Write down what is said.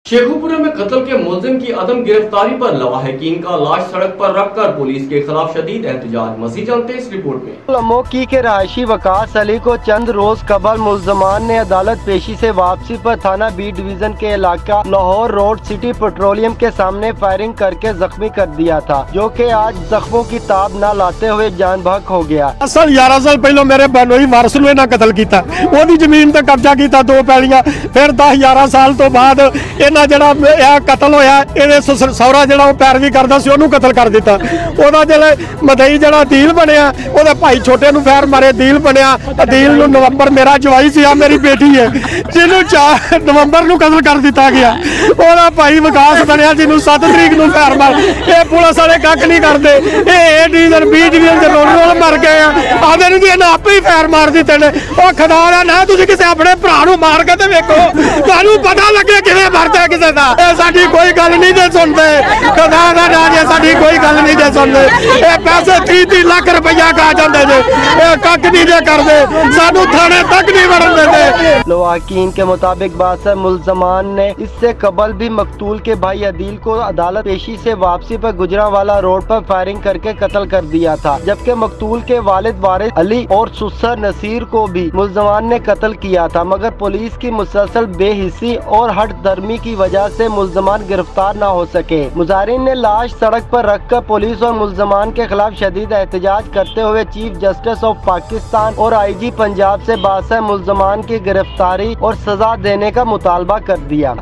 शेखुपुरा में कत्ल के मुलजिम की अदम गिरफ्तारी पर लवाहिकीन का लाश सड़क पर रखकर पुलिस के खिलाफ शदीद एहतजाज। मजीद जानते हैं इस रिपोर्ट में। मोकी के रहायशी वकास अली को चंद रोज कबल मुलजमान ने अदालत पेशी से वापसी पर थाना बी डिवीजन के इलाका लाहौर रोड सिटी पेट्रोलियम के सामने फायरिंग करके जख्मी कर दिया था, जो कि आज जख्मों की ताब न लाते हुए जान बहक हो गया। 11 साल पहले मेरे बनोई मार्शल ने कतल किया, ओदी जमीन ते कब्जा किया 2 पैलियां, फिर 10-11 साल तो बाद जड़ा कतल होया सौरा जड़ा पैरवी करता सी ओनू कतल कर दिता। ओदा जड़ा मदई जड़ा दील बनया ओदे भाई छोटे नू फैर मारे दील बनया। दील नू नवंबर मेरा जवाई सी मेरी बेटी है जिन्हों 4 नवंबर नू कतल कर दिता गया। ओदा भाई विकास बनया जिन्हों 7 तरीक नू फैर मार। ये पुलिस वाले कख नहीं करते, ए डिवीजन बी डिवीजन के रोल मर गए आदे नू इन्हां आपे ही फैर मार दिते ने। ओ खुदा दा ना तुसीं किसी अपने भरा नू मार के ते वेखो, तुहानू पता लगे किवें मरदा किसी दा। साडी कोई गल नहीं दे सुनते, खुदा दा नाम है साडी कोई गल नहीं दे सुनते। ये पैसे 30-30 लाख रुपया खा जाते जे, कख नहीं दे करते, सानू थाने तक नहीं वड़न देते। लवाहिकीन के मुताबिक बासर मुलजमान ने इससे कबल भी मकतूल के भाई अदील को अदालत पेशी से वापसी पर गुजरावाला रोड पर फायरिंग करके कत्ल कर दिया था, जबकि मकतूल के वालिद वारिस अली और सुसर नसीर को भी मुलजमान ने कत्ल किया था, मगर पुलिस की मुसलसल बेहिसी और हट दर्मी की वजह से मुलजमान गिरफ्तार न हो सके। मुजाहिरीन ने लाश सड़क पर रखकर पुलिस और मुलजमान के खिलाफ शदीद एहतजाज करते हुए चीफ जस्टिस ऑफ पाकिस्तान और IG पंजाब से बासर मुलजमान की गिरफ्तारी और सजा देने का मुतालबा कर दिया।